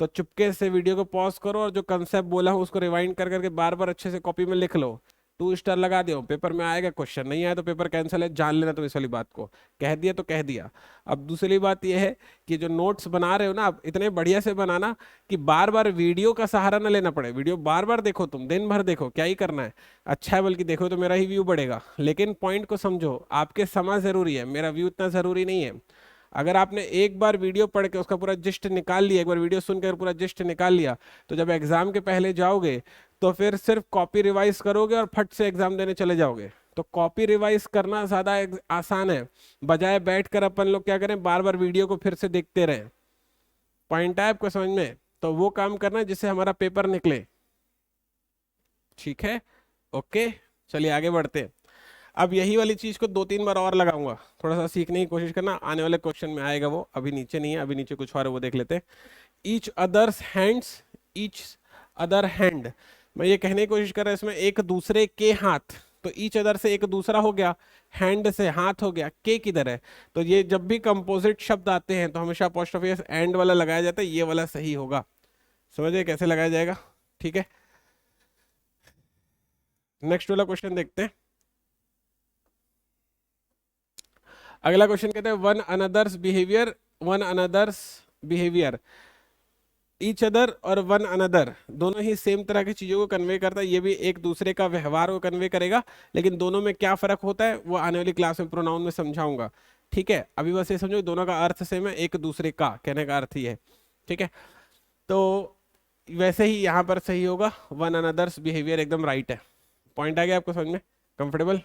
तो चुपके से वीडियो को पॉज करो और जो कंसेप्ट बोला हूँ उसको रिवाइंड कर करके बार बार अच्छे से कॉपी में लिख लो। 2 स्टार लगा दो, पेपर में आएगा क्वेश्चन, नहीं आया तो पेपर कैंसिल है, जान लेना तुम इस वाली बात को। कह दिया तो कह दिया। अब दूसरी बात यह है कि जो नोट्स बना रहे हो ना आप, इतने बढ़िया से बनाना कि बार बार वीडियो का सहारा ना लेना पड़े। वीडियो बार बार देखो, तुम दिन भर देखो, क्या ही करना है, अच्छा है बल्कि देखो तो मेरा ही व्यू बढ़ेगा। लेकिन पॉइंट को समझो, आपके समय जरूरी है, मेरा व्यू इतना जरूरी नहीं है। अगर आपने एक बार वीडियो पढ़ के उसका पूरा जिस्ट निकाल लिया, एक बार वीडियो सुनकर पूरा जिस्ट निकाल लिया, तो जब एग्जाम के पहले जाओगे तो फिर सिर्फ कॉपी रिवाइज करोगे और फट से एग्जाम देने चले जाओगे। तो कॉपी रिवाइज करना ज्यादा आसान है, बजाय बैठकर अपन लोग क्या करें, बार बार वीडियो को फिर से देखते रहें। पॉइंट है आपको समझ में? तो वो काम करना जिससे हमारा पेपर निकले। ठीक है, ओके, चलिए आगे बढ़ते हैं। अब यही वाली चीज को 2-3 बार और लगाऊंगा, थोड़ा सा सीखने की कोशिश करना, आने वाले क्वेश्चन में आएगा वो, अभी नीचे नहीं है, अभी नीचे कुछ और है वो देख लेते हैं। Each others hands, each other hand, मैं ये कहने की कोशिश कर रहा हूं इसमें एक दूसरे के हाथ, तो ईच अदर से एक दूसरा हो गया, हैंड से हाथ हो गया, के किधर है? तो ये जब भी कंपोजिट शब्द आते हैं तो हमेशा अपोस्ट्रोफी एस एंड वाला लगाया जाता है, ये वाला सही होगा। समझिए कैसे लगाया जाएगा? ठीक है, नेक्स्ट वाला क्वेश्चन देखते हैं। अगला क्वेश्चन कहते हैं one another's behaviour, one another's behaviour, each other और वन अनदर दोनों ही सेम तरह की चीजों को कन्वे करता है, ये भी एक दूसरे का व्यवहार को कन्वे करेगा, लेकिन दोनों में क्या फर्क होता है वो आने वाली क्लास में प्रोनाउन में समझाऊंगा। ठीक है, अभी बस ये समझो दोनों का अर्थ सेम है, एक दूसरे का कहने का अर्थ ही है। ठीक है, तो वैसे ही यहाँ पर सही होगा, वन अनदर्स बिहेवियर एकदम राइट है। पॉइंट आ गया आपको समझ में? कंफर्टेबल?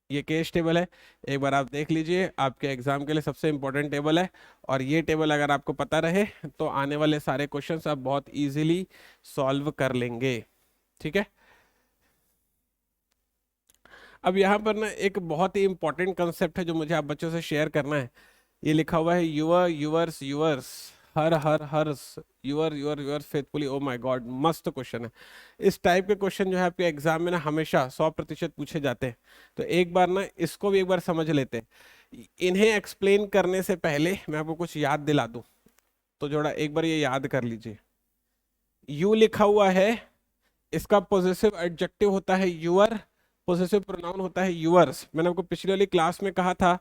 ये केस टेबल है, एक बार आप देख लीजिए, आपके एग्जाम के लिए सबसे इंपॉर्टेंट टेबल है। और ये टेबल अगर आपको पता रहे तो आने वाले सारे क्वेश्चंस आप बहुत इजीली सॉल्व कर लेंगे। ठीक है, अब यहाँ पर ना एक बहुत ही इंपॉर्टेंट कंसेप्ट है जो मुझे आप बच्चों से शेयर करना है। ये लिखा हुआ है your, yours, yours, her hers, your, your, yours faithfully. Oh my God, मस्त क्वेश्चन है। इस टाइप के क्वेश्चन जो है आपके एग्जाम में ना हमेशा 100% पूछे जाते हैं। तो एक बार ना इसको भी एक बार समझ लेते हैं। इन्हें एक्सप्लेन करने से पहले मैं आपको कुछ याद दिला दूं, तो जोड़ा एक बार ये याद कर लीजिए। यू लिखा हुआ है, इसका पॉजिटिव एडजेक्टिव होता है यूअर, पॉजिटिव प्रोनाउन होता है यूअर्स। मैंने आपको पिछली वाली क्लास में कहा था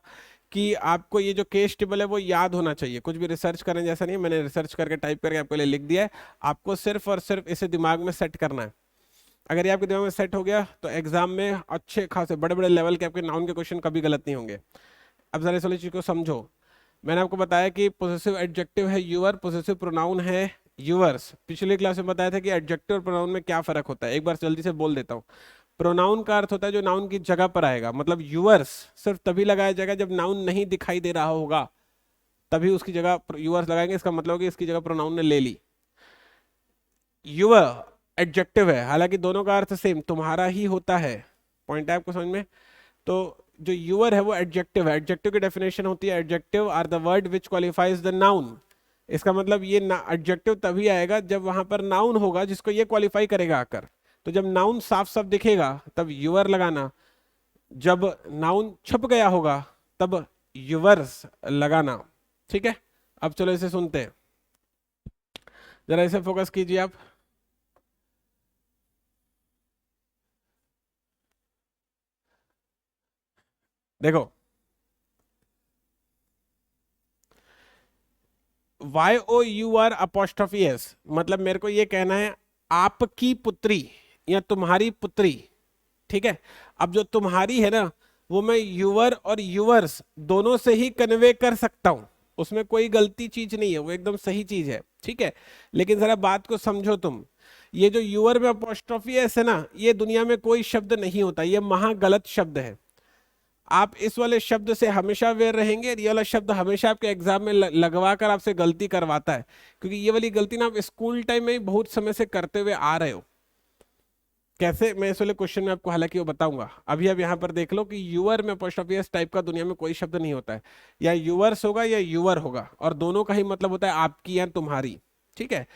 कि आपको ये जो केस टेबल है वो याद होना चाहिए, कुछ भी रिसर्च करने जैसा नहीं है, मैंने रिसर्च करके टाइप करके आपके लिए लिख दिया है। आपको सिर्फ और सिर्फ इसे दिमाग में सेट करना है। अगर ये आपके दिमाग में सेट हो गया तो एग्जाम में अच्छे खासे बड़े बड़े लेवल के आपके नाउन के क्वेश्चन कभी गलत नहीं होंगे। अब जरा इस वाली चीज को समझो। मैंने आपको बताया कि पॉजिटिव एडजेक्टिव है यूअर, पॉजिटिव प्रोनाउन है यूअर्स। पिछली क्लास में बताया था कि एडजेक्टिव और प्रोनाउन में क्या फर्क होता है, एक बार जल्दी से बोल देता हूँ। प्रोनाउन का अर्थ होता है जो नाउन की जगह पर आएगा, मतलब यूअर्स सिर्फ तभी लगाया जाएगा जब नाउन नहीं दिखाई दे रहा होगा, तभी उसकी जगह यूअर्स लगाएंगे। इसका मतलब कि इसकी जगह प्रोनाउन ने ले ली। यूअर एडजेक्टिव है, हालांकि दोनों का अर्थ सेम तुम्हारा ही होता है। पॉइंट है आपको समझ में? तो जो यूअर है वो एडजेक्टिव है। एडजेक्टिव की डेफिनेशन होती है adjective are the word which qualifies the noun. इसका मतलब ये एडजेक्टिव तभी आएगा जब वहां पर नाउन होगा जिसको ये क्वालिफाई करेगा आकर। तो जब नाउन साफ साफ दिखेगा तब यूअर लगाना, जब नाउन छुप गया होगा तब यूवर्स लगाना। ठीक है, अब चलो इसे सुनते हैं, जरा इसे फोकस कीजिए आप। देखो, YOUR' मतलब मेरे को ये कहना है आपकी पुत्री या तुम्हारी पुत्री। ठीक है, अब जो तुम्हारी है ना वो मैं यूअर और यूवर्स दोनों से ही कन्वे कर सकता हूं, उसमें कोई गलती चीज नहीं है, वो एकदम सही चीज है। ठीक है, लेकिन जरा बात को समझो तुम। ये जो यूअर में अपोस्ट्रोफी एस है ना, ये दुनिया में कोई शब्द नहीं होता, ये महा गलत शब्द है। आप इस वाले शब्द से हमेशा अवेयर रहेंगे, ये वाला शब्द हमेशा आपके एग्जाम में लगवा कर आपसे गलती करवाता है, क्योंकि ये वाली गलती ना आप स्कूल टाइम में ही बहुत समय से करते हुए आ रहे हो। कैसे, मैं इस वाले क्वेश्चन में आपको हालांकि वो बताऊंगा। अभी अब यहाँ पर देख लो कि यूअर में अपोस्ट्रोफी एस टाइप का दुनिया में कोई शब्द नहीं होता है, या यूअर्स होगा या यूअर होगा, और दोनों का ही मतलब होता है आपकी या तुम्हारी। ठीक है,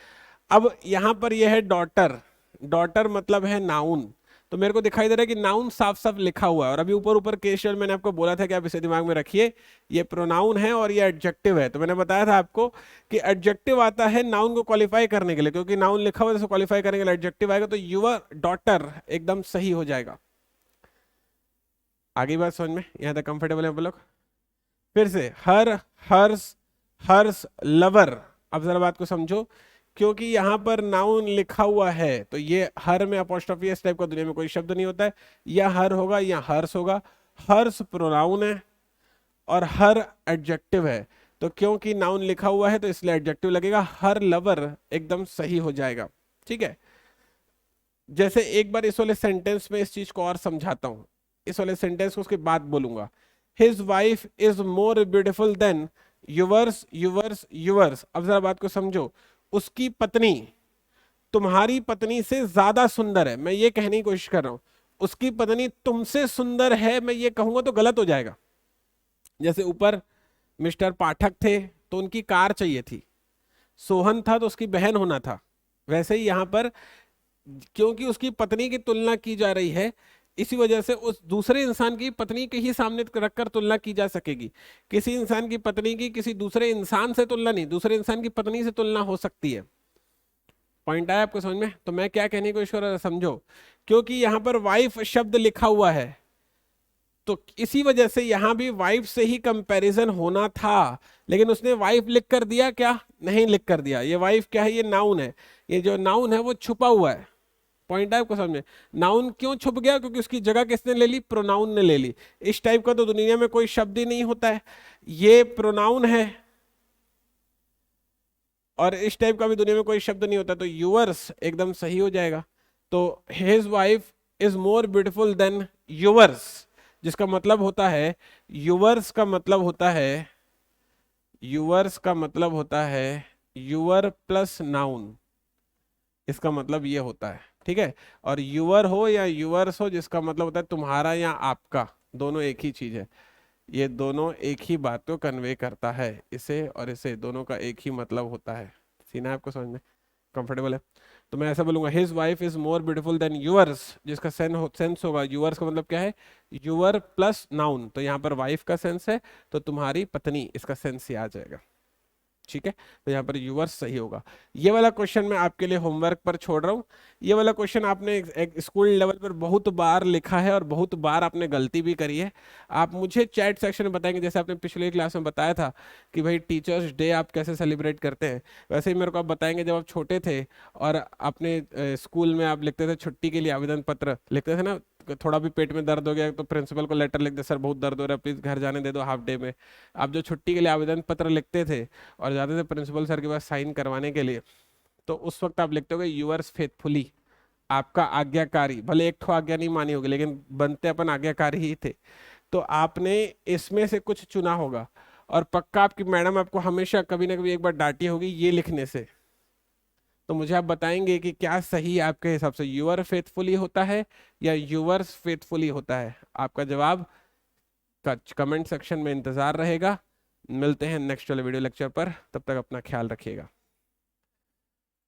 अब यहाँ पर यह है डॉटर, डॉटर मतलब है नाउन। तो मेरे को दिखाई दे रहा है कि नाउन साफ साफ लिखा हुआ है, और अभी ऊपर ऊपर केशल मैंने आपको बोला था कि आप इसे दिमाग में रखिए, ये प्रोनाउन है और ये एडजेक्टिव है। तो मैंने बताया था आपको कि एडजेक्टिव आता है नाउन को क्वालिफाई करने के लिए, क्योंकि नाउन लिखा हुआ है तो क्वालिफाई करने के लिए एडजेक्टिव आएगा, तो यूर डॉटर एकदम सही हो जाएगा। आगे बात समझ में, यहां तक कंफर्टेबल है आप लोग? फिर से हर, हर्ष, हर्ष, लवर। अब जरा बात को समझो, क्योंकि यहां पर नाउन लिखा हुआ है तो ये हर में अपॉस्ट्रोफी एस टाइप का दुनिया में कोई शब्द नहीं होता है, या हर होगा या हर्ष होगा। हर्ष प्रोनाउन है और हर एडजेक्टिव है, तो क्योंकि नाउन लिखा हुआ है तो इसलिए एडजेक्टिव लगेगा। हर लवर एकदम सही हो जाएगा। ठीक है, जैसे एक बार इस वाले सेंटेंस में इस चीज को और समझाता हूं, इस वाले सेंटेंस को उसके बाद बोलूंगा। His wife is more beautiful than yours, yours, yours. अब जरा बात को समझो, उसकी पत्नी तुम्हारी पत्नी से ज्यादा सुंदर है, मैं ये कहने की कोशिश कर रहा हूं। उसकी पत्नी तुमसे सुंदर है, मैं ये कहूंगा तो गलत हो जाएगा। जैसे ऊपर मिस्टर पाठक थे तो उनकी कार चाहिए थी, सोहन था तो उसकी बहन होना था। वैसे ही यहां पर क्योंकि उसकी पत्नी की तुलना की जा रही है, इसी वजह से उस दूसरे इंसान की पत्नी के ही सामने रखकर तुलना की जा सकेगी। किसी इंसान की पत्नी की किसी दूसरे इंसान से तुलना नहीं, दूसरे इंसान की पत्नी से तुलना हो सकती है। पॉइंट आया आपको समझ में? तो मैं क्या कहने की कोशिश कर रहा था, समझो, क्योंकि यहां पर वाइफ शब्द लिखा हुआ है तो इसी वजह से यहां भी वाइफ से ही कंपैरिजन होना था, लेकिन उसने वाइफ लिख कर दिया क्या? नहीं लिख कर दिया। ये वाइफ क्या है? ये नाउन है। ये जो नाउन है वो छुपा हुआ है। पॉइंट है आपको समझे? नाउन क्यों छुप गया? क्योंकि उसकी जगह किसने ले ली? प्रोनाउन ने ले ली। इस टाइप का तो दुनिया में कोई शब्द ही नहीं होता है, ये प्रोनाउन है, और इस टाइप का भी दुनिया में कोई शब्द नहीं होता, तो यूवर्स एकदम सही हो जाएगा। तो his wife is more beautiful then yours, जिसका मतलब होता है, यूवर्स का मतलब होता है, यूवर्स का मतलब होता है यूवर प्लस नाउन, इसका मतलब ये होता है। ठीक है, और यूवर हो या यूवर्स हो, जिसका मतलब होता है तुम्हारा या आपका, दोनों एक ही चीज है। ये दोनों एक ही बात को कन्वे करता है, इसे और इसे दोनों का एक ही मतलब होता है। सीना है आपको समझ में? कंफर्टेबल है? तो मैं ऐसा बोलूंगा, his wife is more beautiful then yours, जिसका सेंस होगा, यूअर्स का मतलब क्या है? यूअर प्लस नाउन, तो यहाँ पर वाइफ का सेंस है तो तुम्हारी पत्नी, इसका सेंस ये आ जाएगा। ठीक है, तो यहाँ पर यूवर्स सही होगा। ये वाला क्वेश्चन मैं आपके लिए होमवर्क पर छोड़ रहा हूँ। ये वाला क्वेश्चन आपने एक स्कूल लेवल पर बहुत बार लिखा है और बहुत बार आपने गलती भी करी है। आप मुझे चैट सेक्शन में बताएंगे, जैसे आपने पिछले क्लास में बताया था कि भाई टीचर्स डे आप कैसे सेलिब्रेट करते हैं, वैसे ही मेरे को आप बताएंगे जब आप छोटे थे और अपने स्कूल में आप लिखते थे छुट्टी के लिए आवेदन पत्र लिखते थे ना, थोड़ा भी पेट में दर्द हो गया तो प्रिंसिपल को लेटर लिख दे, सर बहुत दर्द हो रहा है प्लीज घर जाने दे दो हाफ डे में। आप जो छुट्टी के लिए आवेदन पत्र लिखते थे और जाते थे प्रिंसिपल सर के पास साइन करवाने के लिए, तो उस वक्त आप लिखते हो यूअर्स फेथफुली, आपका आज्ञाकारी। भले एक ठो आज्ञा नहीं मानी होगी लेकिन बनते अपन आज्ञाकारी ही थे। तो आपने इसमें से कुछ चुना होगा, और पक्का आपकी मैडम आपको हमेशा कभी ना कभी एक बार डांटी होगी ये लिखने से। तो मुझे आप बताएंगे कि क्या सही है आपके हिसाब से, यूअर फेथफुली होता है या यूअर्स फेथफुली होता है? आपका जवाब का कमेंट सेक्शन में इंतजार रहेगा। मिलते हैं नेक्स्ट वाले वीडियो लेक्चर पर, तब तक अपना ख्याल रखिएगा।